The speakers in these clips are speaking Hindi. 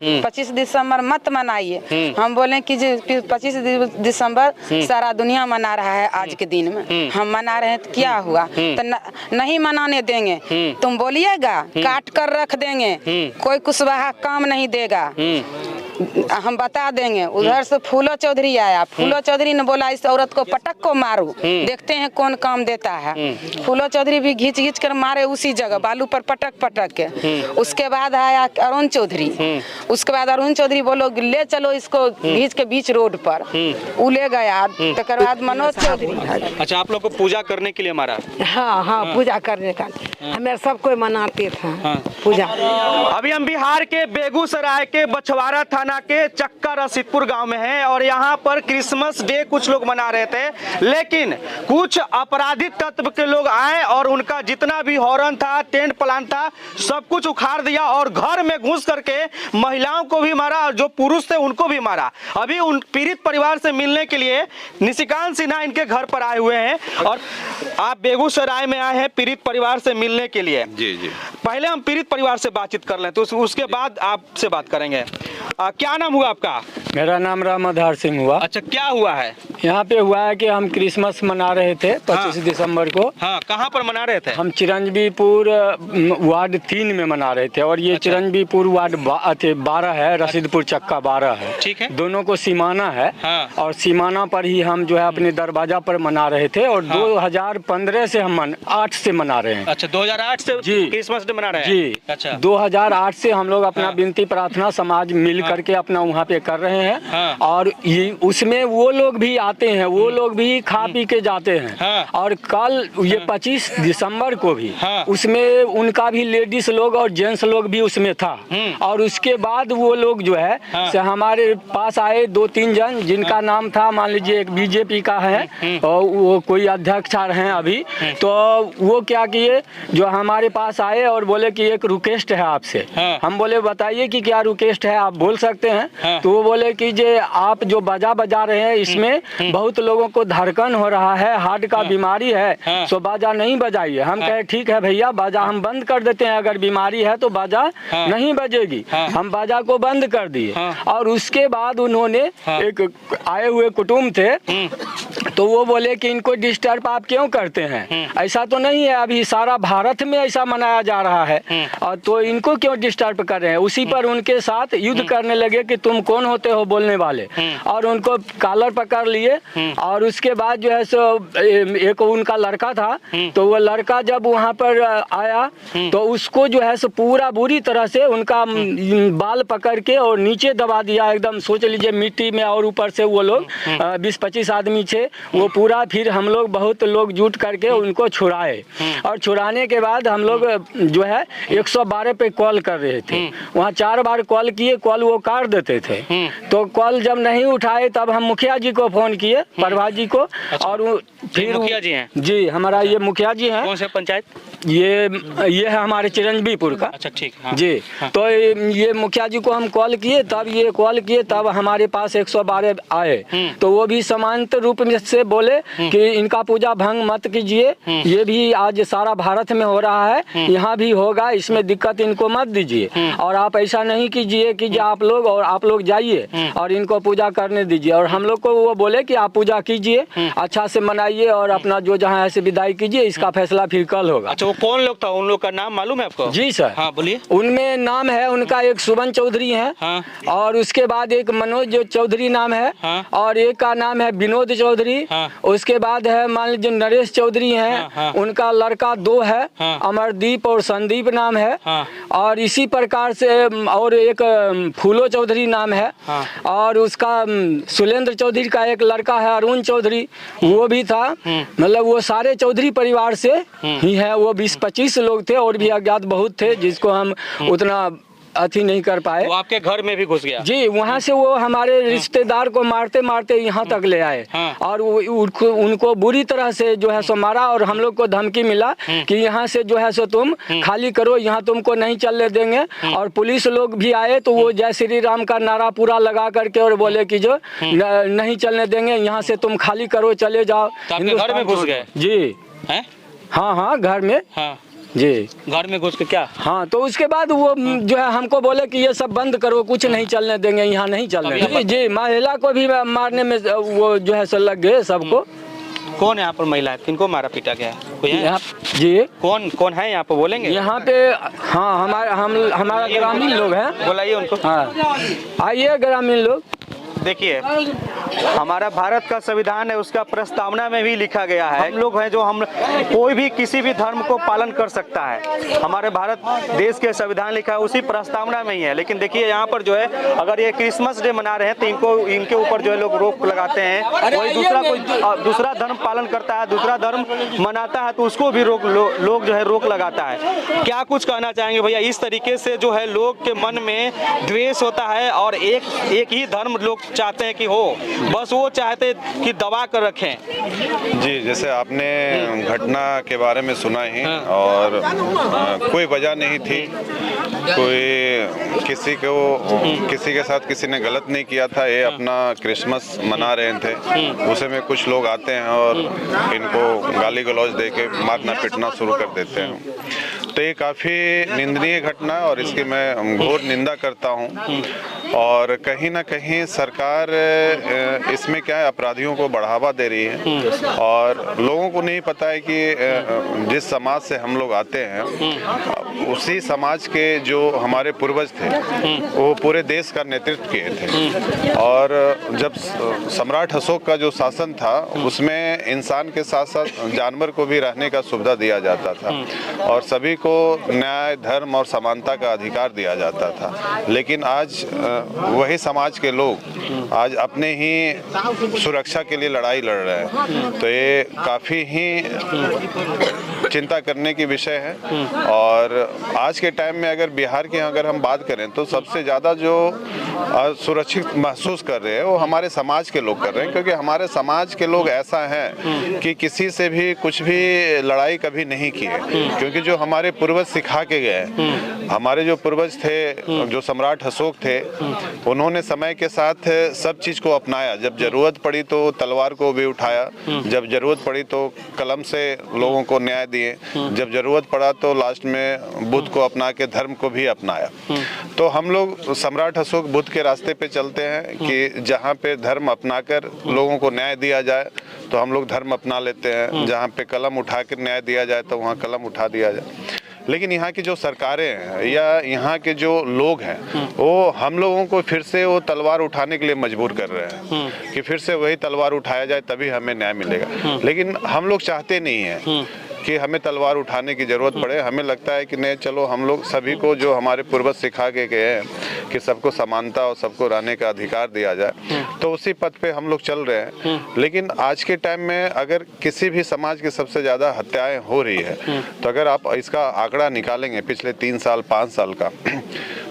25 दिसंबर मत मनाइए। हम बोले कि 25 दिसंबर सारा दुनिया मना रहा है आज के दिन में, हम मना रहे हैं तो क्या हुआ? तो नहीं मनाने देंगे। तुम बोलिएगा काट कर रख देंगे, कोई कुशवाहा काम नहीं देगा। हम बता देंगे। उधर से फूलो चौधरी आया, फूलो चौधरी ने बोला इस औरत को पटक को मारो, देखते हैं कौन काम देता है। फूलो चौधरी भी घींच घींच कर मारे उसी जगह बालू पर पटक पटक के। उसके बाद आया अरुण चौधरी, उसके बाद अरुण चौधरी बोलो ले चलो इसको घींच के बीच रोड पर, वो ले गया। तकर बाद मनोज चौधरी। अच्छा, आप लोग को पूजा करने के लिए मारा? हाँ हाँ, पूजा करने का हमें सब कोई मनाते थे पूजा। अभी हम बिहार के बेगूसराय के बछवाड़ा थाना के चक्का रसीदपुर गांव में हैं और यहाँ पर क्रिसमस डे कुछ लोग मना रहे थे, लेकिन कुछ आपराधिक तत्व के लोग आए और उनका जितना भी हॉर्न था, टेंट प्लान था, सब कुछ उखाड़ दिया और घर में घुस करके महिलाओं को भी मारा और जो पुरुष थे उनको भी मारा। अभी उन पीड़ित परिवार से मिलने के लिए निशिकांत सिन्हा इनके घर पर आए हुए हैं और आप बेगूसराय में आए हैं पीड़ित परिवार से मिलने के लिए। जी जी, पहले हम पीड़ित परिवार से बातचीत कर लें तो उसके बाद आपसे बात करेंगे। क्या नाम हुआ आपका? मेरा नाम रामाधार सिंह हुआ। अच्छा, क्या हुआ है? यहाँ पे हुआ है कि हम क्रिसमस मना रहे थे 25 दिसंबर को। हाँ, कहाँ पर मना रहे थे? हम चिरंजीवीपुर वार्ड 3 में मना रहे थे और ये अच्छा। चिरंजीवीपुर वार्ड 12 है, रसीदपुर चक्का 12 है। ठीक है, दोनों को सीमाना है। हाँ। और सीमाना पर ही हम जो है अपने दरवाजा पर मना रहे थे और हाँ। 2015 से हम 8 से मना रहे हैं। अच्छा, 2008 से जी क्रिसमस डे मना रहे हैं? जी। अच्छा, 2008 से हम लोग अपना हाँ। विनती प्रार्थना समाज मिल करके अपना वहाँ पे कर रहे हैं। हाँ। और ये उसमें वो लोग भी आते हैं, वो लोग भी खा पी के जाते हैं। हाँ। और कल ये 25 दिसंबर को भी हाँ। उसमें उनका भी लेडीज लोग और जेंट्स लोग भी उसमें था। और उसके बाद वो लोग जो है हाँ। से हमारे पास आए 2-3 जन जिनका नाम था, मान लीजिए एक बीजेपी का है और वो कोई अध्यक्ष हैं अभी। तो वो क्या किए, जो हमारे पास आए और बोले कि एक रिक्वेस्ट है आपसे। हाँ। हम बोले बताइए कि क्या रिक्वेस्ट है, आप बोल सकते हैं। हाँ। तो वो बोले कि जे आप जो बाजा बजा रहे हैं इसमें बहुत लोगों को धड़कन हो रहा है, हार्ट का बीमारी है, हाँ। सो बाजा नहीं बजाइए। हम कहे ठीक है भैया, बाजा हम बंद कर देते हैं, अगर बीमारी है तो बाजा हाँ। नहीं बजेगी। हाँ। हम बाजा को बंद कर दिए। हाँ। और उसके बाद उन्होंने हाँ। एक आए हुए कुटुंब थे, तो वो बोले कि इनको डिस्टर्ब आप क्यों करते हैं, ऐसा तो नहीं है, अभी सारा भारत में ऐसा मनाया जा रहा है और तो इनको क्यों डिस्टर्ब कर रहे हैं। उसी पर उनके साथ युद्ध करने लगे कि तुम कौन होते हो बोलने वाले, और उनको कॉलर पकड़ लिए। और उसके बाद जो है सो एक उनका लड़का था, तो वो लड़का जब वहाँ पर आया तो उसको जो है सो पूरा बुरी तरह से उनका बाल पकड़ के और नीचे दबा दिया एकदम, सोच लीजिए मिट्टी में। और ऊपर से वो लोग 20-25 आदमी थे, वो पूरा फिर हम लोग बहुत लोग जुट करके उनको छुड़ाए। और छुड़ाने के बाद हम लोग जो है 112 पे कॉल कर रहे थे, वहाँ 4 बार कॉल किए, कॉल वो काट देते थे। तो कॉल जब नहीं उठाए तब हम मुखिया जी को फोन किए, प्रभा जी को। अच्छा। और वो फिर मुखिया जी हैं? जी, हमारा ये मुखिया जी हैं। कौन से पंचायत? ये है हमारे चिरंजीवीपुर का। अच्छा, ठीक। हाँ। जी। हाँ। तो ये मुखिया जी को हम कॉल किए, तब हमारे पास 112 आए। तो वो भी समांतर रूप में से बोले कि इनका पूजा भंग मत कीजिए, ये भी आज सारा भारत में हो रहा है, यहाँ भी होगा, इसमें दिक्कत इनको मत दीजिए। और आप ऐसा नहीं कीजिए कि आप लोग जाइए और इनको पूजा करने दीजिए। और हम लोग को वो बोले कि आप पूजा कीजिए, अच्छा से मनाइए और अपना जो जहाँ ऐसे विदाई कीजिए, इसका फैसला फिर कल होगा। अच्छा, वो कौन लोग था? उन लोग का नाम मालूम है आपको? जी सर। हाँ, बोलिए। उनमें नाम है, उनका एक सुमन चौधरी है। हाँ। और उसके बाद एक मनोज चौधरी नाम है। हाँ। और एक का नाम है विनोद चौधरी। हाँ। उसके बाद है मान लीजिए नरेश चौधरी हैं। हाँ। हाँ। उनका लड़का 2 है। हाँ। अमरदीप और संदीप नाम है। हाँ। और इसी प्रकार से और एक फूलो चौधरी नाम है। हाँ। और उसका सुलेंद्र चौधरी का एक लड़का है अरुण चौधरी, वो भी था। मतलब वो सारे चौधरी परिवार से ही है। वो 20-25 लोग थे और भी अज्ञात बहुत थे जिसको हम उतना अथी नहीं कर पाए। वो आपके घर में भी घुस गया? जी, वहाँ से वो हमारे रिश्तेदार को मारते मारते यहाँ तक ले आए। हाँ। और उनको बुरी तरह से जो है सो मारा। और हम लोग को धमकी मिला कि यहाँ से जो है सो तुम खाली करो, यहाँ तुमको नहीं चलने देंगे। और पुलिस लोग भी आए तो वो जय श्री राम का नारा पूरा लगा करके और बोले कि जो नहीं चलने देंगे, यहाँ से तुम खाली करो, चले जाओ। तो आपके घर में घुस गए? जी। हैं? हाँ, घर में। हाँ। जी घर में घुस के क्या? हाँ, तो उसके बाद वो जो है हमको बोले कि ये सब बंद करो, कुछ नहीं चलने देंगे, यहाँ नहीं चलने देंगे। जी, महिला को भी मारने में वो जो है सो लग गए सबको। कौन यहाँ पर महिला है, किनको मारा पीटा गया है, कोई है? यहाँ जी कौन कौन है यहाँ पर, बोलेंगे? यहाँ पे हाँ, हमारा ग्रामीण लोग हैं। बुलाइए उनको। हाँ, आइए ग्रामीण लोग। देखिए, हमारा भारत का संविधान है, उसका प्रस्तावना में भी लिखा गया है हम लोग हैं जो हम कोई भी किसी भी धर्म को पालन कर सकता है। हमारे भारत देश के संविधान लिखा है, उसी प्रस्तावना में ही है। लेकिन देखिए यहाँ पर जो है, अगर ये क्रिसमस डे मना रहे हैं तो इनके ऊपर जो है लोग रोक लगाते हैं। कोई दूसरा धर्म पालन करता है, दूसरा धर्म मनाता है, तो उसको भी लोग जो है रोक लगाता है। क्या कुछ कहना चाहेंगे भैया? इस तरीके से जो है लोग के मन में द्वेष होता है और एक ही धर्म लोग चाहते हैं कि हो, बस वो चाहते कि दबा कर रखें। जी, जैसे आपने घटना के बारे में सुना ही, और कोई वजह नहीं थी, कोई किसी के साथ किसी ने गलत नहीं किया था। ये अपना क्रिसमस मना रहे थे, उसे में कुछ लोग आते हैं और इनको गाली गलौज दे के मारना पीटना शुरू कर देते हैं। तो ये काफ़ी निंदनीय घटना है और इसकी मैं घोर निंदा करता हूँ। और कहीं ना कहीं सरकार इसमें क्या है, अपराधियों को बढ़ावा दे रही है और लोगों को नहीं पता है कि जिस समाज से हम लोग आते हैं, उसी समाज के जो हमारे पूर्वज थे वो पूरे देश का नेतृत्व किए थे। और जब सम्राट अशोक का जो शासन था, उसमें इंसान के साथ साथ जानवर को भी रहने का सुविधा दिया जाता था और सभी को न्याय, धर्म और समानता का अधिकार दिया जाता था। लेकिन आज वही समाज के लोग आज अपने ही सुरक्षा के लिए लड़ाई लड़ रहे हैं। तो ये काफ़ी ही चिंता करने की विषय है। और आज के टाइम में अगर बिहार की अगर हम बात करें तो सबसे ज़्यादा जो सुरक्षित महसूस कर रहे हैं वो हमारे समाज के लोग कर रहे हैं, क्योंकि हमारे समाज के लोग ऐसा हैं कि किसी से भी कुछ भी लड़ाई कभी नहीं किए, क्योंकि जो हमारे पूर्वज सिखा के गए, हमारे जो पूर्वज थे, जो सम्राट अशोक थे, उन्होंने समय के साथ सब चीज़ को अपनाया। जब जरूरत पड़ी तो तलवार को भी उठाया, जब जरूरत पड़ी तो कलम से लोगों को न्याय दिए, जब जरूरत पड़ा तो लास्ट में बुद्ध को अपना के धर्म को भी अपनाया। तो हम लोग सम्राट अशोक बुद्ध के रास्ते पे चलते हैं कि जहाँ पे धर्म अपनाकर लोगों को न्याय दिया जाए तो हम लोग धर्म अपना लेते हैं, जहाँ पे कलम उठाकर न्याय दिया जाए तो वहाँ कलम उठा दिया जाए। लेकिन यहाँ की जो सरकारें हैं या यहाँ के जो लोग हैं, वो हम लोगों को फिर से वो तलवार उठाने के लिए मजबूर कर रहे हैं कि फिर से वही तलवार उठाया जाए तभी हमें न्याय मिलेगा। लेकिन हम लोग चाहते नहीं हैं कि हमें तलवार उठाने की ज़रूरत पड़े। हमें लगता है कि नहीं, चलो हम लोग सभी को जो हमारे पूर्वज सिखा के गए हैं कि सबको समानता और सबको रहने का अधिकार दिया जाए, तो उसी पथ पे हम लोग चल रहे हैं। लेकिन आज के टाइम में अगर किसी भी समाज की सबसे ज़्यादा हत्याएं हो रही है, तो अगर आप इसका आंकड़ा निकालेंगे पिछले 3 साल 5 साल का,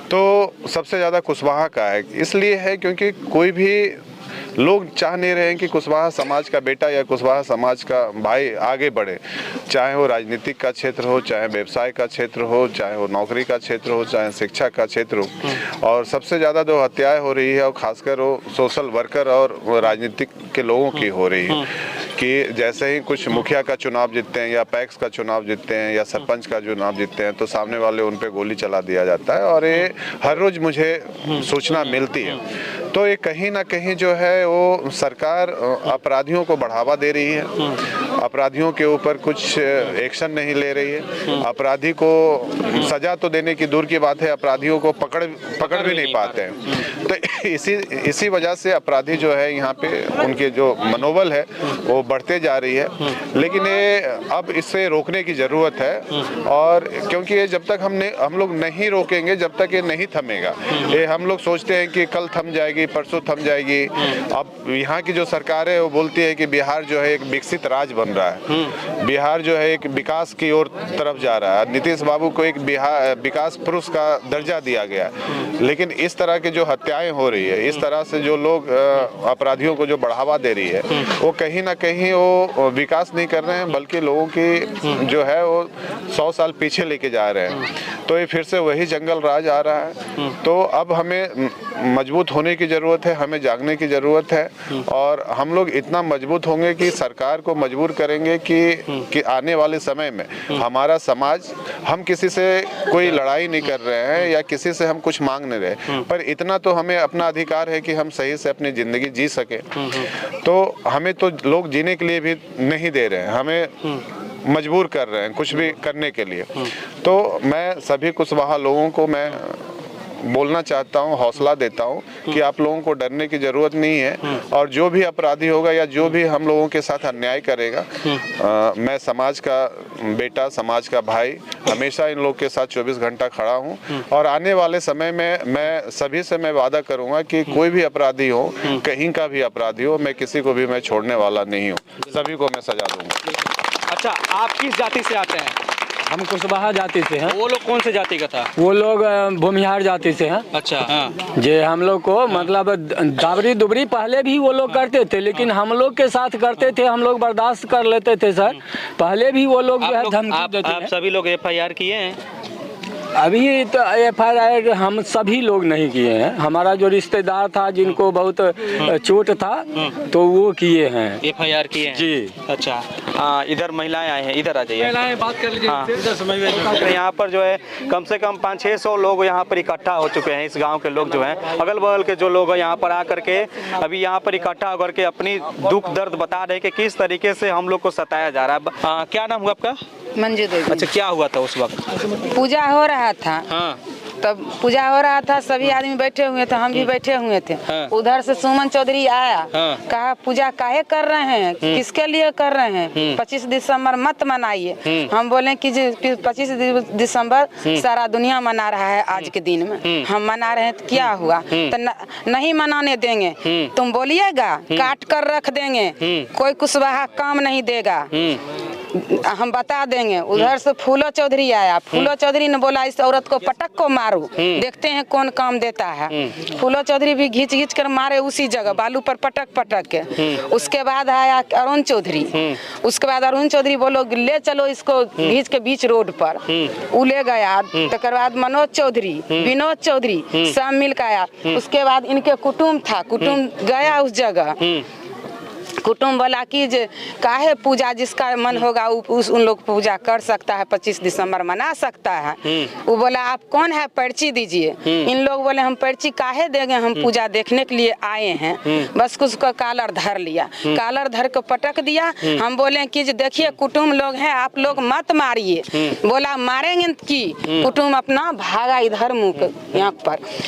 तो सबसे ज़्यादा कुशवाहा का है। इसलिए है क्योंकि कोई भी लोग चाह नहीं रहे हैं कि कुशवाहा समाज का बेटा या कुशवाहा समाज का भाई आगे बढ़े, चाहे वो राजनीतिक का क्षेत्र हो, चाहे व्यवसाय का क्षेत्र हो, चाहे वो नौकरी का क्षेत्र हो, चाहे शिक्षा का क्षेत्र हो। और सबसे ज़्यादा जो हत्याएं हो रही है, और खासकर वो सोशल वर्कर और राजनीतिक के लोगों की हो रही है कि जैसे ही कुछ मुखिया का चुनाव जीतते हैं या पैक्स का चुनाव जीतते हैं या सरपंच का चुनाव जीतते हैं, तो सामने वाले उन पे गोली चला दिया जाता है। और ये हर रोज़ मुझे सूचना मिलती है। तो ये कहीं ना कहीं जो है वो सरकार अपराधियों को बढ़ावा दे रही है, अपराधियों के ऊपर कुछ एक्शन नहीं ले रही है, अपराधी को सजा तो देने की दूर की बात है, अपराधियों को पकड़ भी नहीं पाते हैं। तो इसी वजह से अपराधी जो है यहाँ पे उनके जो मनोबल है वो बढ़ते जा रही है। लेकिन ये अब इसे रोकने की ज़रूरत है, और क्योंकि ये जब तक हम लोग नहीं रोकेंगे, जब तक ये नहीं थमेगा। ये हम लोग सोचते हैं कि कल थम जाएगी, परसों थम जाएगी। अब यहाँ की जो सरकार है वो बोलती है कि बिहार जो है एक विकसित राज्य बन रहा है, बिहार जो है एक विकास की ओर तरफ जा रहा है, नीतीश बाबू को एक विकास पुरुष का दर्जा दिया गया। लेकिन इस तरह की जो हत्याएं हो रही है, इस तरह से जो लोग अपराधियों को जो बढ़ावा दे रही है, वो कहीं ना कहीं वो विकास नहीं कर रहे हैं, बल्कि लोगों की जो है वो 100 साल पीछे लेके जा रहे हैं। तो ये फिर से वही जंगल राज आ रहा है। तो अब हमें मजबूत होने की ज़रूरत है, हमें जागने की ज़रूरत है, और हम लोग इतना मजबूत होंगे कि सरकार को मजबूर करेंगे कि आने वाले समय में हमारा समाज, हम किसी से कोई लड़ाई नहीं कर रहे हैं या किसी से हम कुछ मांग नहीं रहे, पर इतना तो हमें अपना अधिकार है कि हम सही से अपनी ज़िंदगी जी सके। तो हमें तो लोग जीने के लिए भी नहीं दे रहे हैं, हमें मजबूर कर रहे हैं कुछ भी करने के लिए। तो मैं सभी कुशवाहा लोगों को मैं बोलना चाहता हूँ, हौसला देता हूँ कि आप लोगों को डरने की ज़रूरत नहीं है, और जो भी अपराधी होगा या जो भी हम लोगों के साथ अन्याय करेगा, मैं समाज का बेटा, समाज का भाई, हमेशा इन लोग के साथ 24 घंटा खड़ा हूँ। और आने वाले समय में मैं सभी से मैं वादा करूँगा कि कोई भी अपराधी हो, कहीं का भी अपराधी हो, मैं किसी को भी मैं छोड़ने वाला नहीं हूँ, सभी को मैं सजा दूँगा। अच्छा, आप किस जाति से आते हैं? हम कुशवाहा जाति से हैं। वो लोग कौन से जाति का था? वो लोग भूमिहार जाति से हैं। अच्छा, हाँ। जे हम लोग को मतलब दावरी दुबरी पहले भी वो लोग करते थे, लेकिन हम लोग के साथ करते थे, हम लोग बर्दाश्त कर लेते थे सर। पहले भी वो लोग जो है धमकी देते हैं। आप सभी लोग FIR किए हैं? अभी तो FIR हम सभी लोग नहीं किए हैं। हमारा जो रिश्तेदार था जिनको बहुत चोट था तो वो किए हैं, FIR किए हैं जी। अच्छा, इधर महिलाएं आए हैं, इधर आ जाइए। महिलाएं बात कर लीजिए। हाँ। यहाँ पर जो है कम से कम 500-600 लोग यहाँ पर इकट्ठा हो चुके हैं। इस गांव के लोग जो हैं, अगल बगल के जो लोग हैं, यहाँ पर आकर के अभी यहाँ पर इकट्ठा होकर के अपनी दुख दर्द बता रहे हैं कि किस तरीके से हम लोग को सताया जा रहा है। क्या नाम हुआ आपका? मंजू देवी। अच्छा, क्या हुआ था उस वक्त? पूजा हो रहा था। हाँ। तब पूजा हो रहा था, सभी आदमी बैठे हुए थे, हम भी बैठे हुए थे। हाँ। उधर से सुमन चौधरी आया। हाँ। कहा पूजा काहे कर रहे हैं, किसके लिए कर रहे हैं, 25 दिसंबर मत मनाइए। हम बोले कि 25 दिसंबर सारा दुनिया मना रहा है आज के दिन में, हम मना रहे हैं तो क्या हुआ, तो नहीं मनाने देंगे। तुम बोलिएगा काट कर रख देंगे, कोई कुशवाहा काम नहीं देगा, हम बता देंगे। उधर से फूलो चौधरी आया। फूलो चौधरी ने बोला इस औरत को पटक को मारो, देखते हैं कौन काम देता है। फूलो चौधरी भी घींच घींच कर मारे उसी जगह बालू पर पटक पटक के। उसके बाद आया अरुण चौधरी। उसके बाद अरुण चौधरी बोलो ले चलो इसको घींच के बीच रोड पर, उ ले गया। तकर बाद मनोज चौधरी, विनोद चौधरी सब मिल के आया। उसके बाद इनके कुटुम्ब था, कुटुम्ब गया उस जगह। कुटुम्ब बोला कि काहे पूजा जिसका मन होगा उन लोग पूजा कर सकता है, 25 दिसंबर मना सकता है। वो बोला आप कौन है, पर्ची दीजिए। इन लोग बोले हम पर्ची काहे देंगे, हम पूजा देखने के लिए आए हैं। बस उसको कालर धर लिया, कालर धर के पटक दिया। हम बोले कि देखिए कुटुम्ब लोग हैं, आप लोग मत मारिए। बोला मारेंगे कि कुटुम्ब अपना भागा इधर मुँह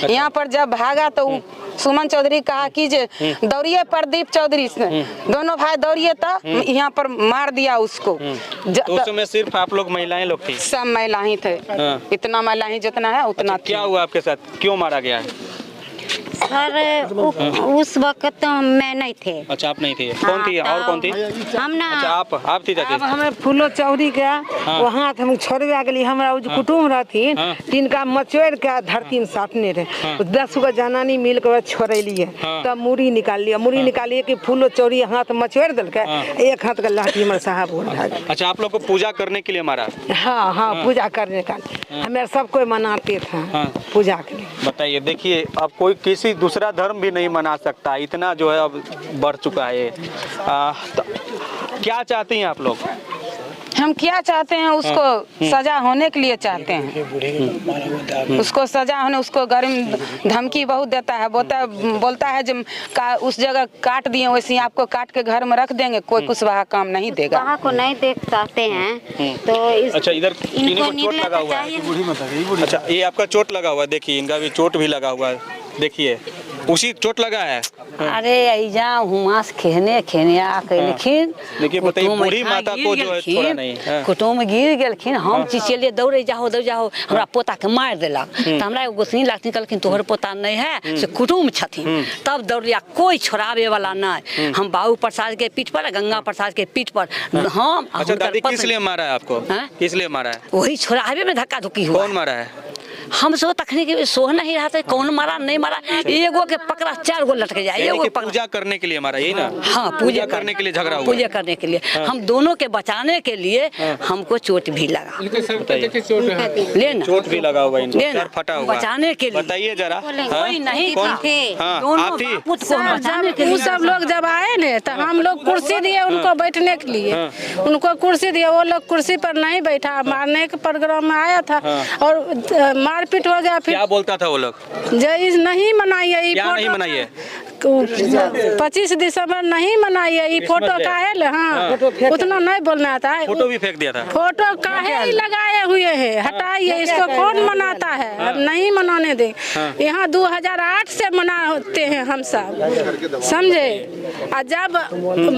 यहाँ पर जब भागा तो सुमन चौधरी कहा कि दौड़िए प्रदीप चौधरी से, दोनों भाई दौड़िए तो यहाँ पर मार दिया उसको। तो उसमें सिर्फ आप लोग महिलाएं लोग थी? सब महिला ही थे। इतना महिला ही जितना है उतना। अच्छा, क्या हुआ आपके साथ, क्यों मारा गया है? सर उस वक्त तो मैं नहीं थे। अच्छा, आप नहीं थे। कौन थी और कौन थी? हम ना। अच्छा, आप थी जाती। अब हमें फूलो चौधरी के वहाँ हम छोड़वा गली, हमारा जो कुटुम्ब रहथिन तिनका मचोड़ के धरतीन साटने रहे। 10 गो जनानी मिल के छोड़ेलिए, तब मुड़ी निकाल लिया। मुड़ी निकालिए कि फूलो चौधरी हाथ मचोड़ दिल के, एक हाथ का लाठी हमारे साहब हो रहा। अच्छा, आप लोग को पूजा करने के लिए मारा? हाँ हाँ, पूजा करने का हमें सब कोई मनाते थे पूजा के लिए। बताइए, देखिए अब कोई किसी दूसरा धर्म भी नहीं मना सकता, इतना जो है अब बढ़ चुका है। तो क्या चाहती हैं आप लोग? हम क्या चाहते हैं, उसको सजा होने के लिए चाहते हैं। उसको सजा होने, उसको घर में धमकी बहुत देता है, बोलता है जब उस जगह काट दिए वैसे ही आपको काट के घर में रख देंगे, कोई कुशवाहा काम नहीं देगा। वहाँ को नहीं देख सकते हैं तो अच्छा, इधर इनको चोट लगा हुआ है। अच्छा, ये आपका चोट लगा हुआ है, देखिए इनका भी चोट भी लगा हुआ है, देखिए उसी चोट लगा है। अरे ऐजा हुआ खेने खेने आके लेकिन देखिए बताइए, बूढ़ी माता को जो है छोड़ा नहीं। कुटुम्ब गिर गेलखिन, हम चिचिए दौड़े जाओ हमरा पोता के मार देलक। तो हमरा एगो गोसनी लागथिन, कहलखिन तोहर पोता नहीं है से कुटुम्ब छथिन। तब दौड़िया, कोई छोड़ावे वाला नहीं। हम बाबू प्रसाद के पीठ पर, गंगा प्रसाद के पीठ पर हम। अच्छा दादी, किस लिए मारा है आपको? किस लिए मारा है? वही छोड़ावे में धक्का धुक्की हुआ। कौन मारा है? हम सो तखनी के सोह नहीं रहा था, कौन मारा नहीं मारा, एगो के पकड़ा 4 गो लटक जाए, यानी एगो कि पकड़ा। पूजा करने के लिए मारा, यही ना? हाँ, पूजा करने के लिए झगड़ा हुआ। पूजा करने के लिए हम दोनों के बचाने के लिए हमको चोट भी लगा, लेना चोट भी लगा हुआ, इनको लेना सर फटा हुआ, बचाने के लिए। बताइए जरा। कोई नहीं कौन? था, हाँ, दोनों आप थी? बापूत को हम बचाने के वो लिए। सब लोग जब आए ना तो हम लोग कुर्सी दिए उनको बैठने के लिए, उनको कुर्सी दिए, वो लोग कुर्सी पर नहीं बैठा, मारने के प्रोग्राम में आया था और मारपीट हो गया। फिर क्या बोलता था वो लोग? जय नहीं मनाइए, क्या नहीं मनाइए? 25 दिसंबर नहीं मनाइए, ये फोटो काहे ले, हाँ उतना नहीं बोलना था। फोटो भी फेंक दिया था। फोटो काहे लगाए हुए हैं, हटाइए इसको, कौन मनाता है, अब नहीं मनाने दे। यहाँ 2008 से मनाते हैं हम सब, समझे। और जब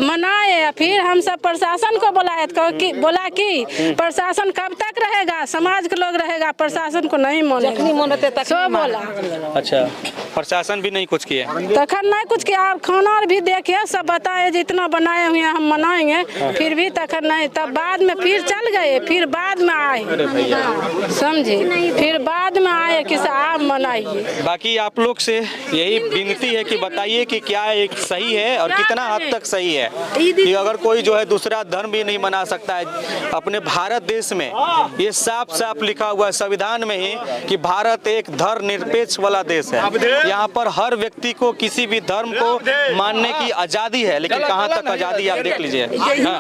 मनाए फिर हम सब प्रशासन को बुलाए, बोला कि प्रशासन कब तक रहेगा, समाज के लोग रहेगा, प्रशासन को नहीं माने, सो बोला। अच्छा, प्रशासन भी नहीं कुछ किया? तखन नहीं कुछ किया, और खाना भी देखे सब बताए जितना बनाए हुए हैं हम मनाएंगे, फिर भी तखन नहीं। तब बाद में फिर चल गए, फिर बाद में आए, समझे, फिर बाद में आए कि आप मनाइए। बाकी आप लोग से यही विनती है कि बताइए कि क्या एक सही है और कितना हद तक सही है कि अगर कोई जो है दूसरा धर्म भी नहीं मना सकता है। अपने भारत देश में ये साफ साफ लिखा हुआ है संविधान में ही कि भारत एक धर्मनिरपेक्ष वाला देश है। यहाँ पर हर व्यक्ति को किसी भी धर्म को मानने की आजादी है, लेकिन कहाँ तक आजादी आप देख लीजिए। हाँ।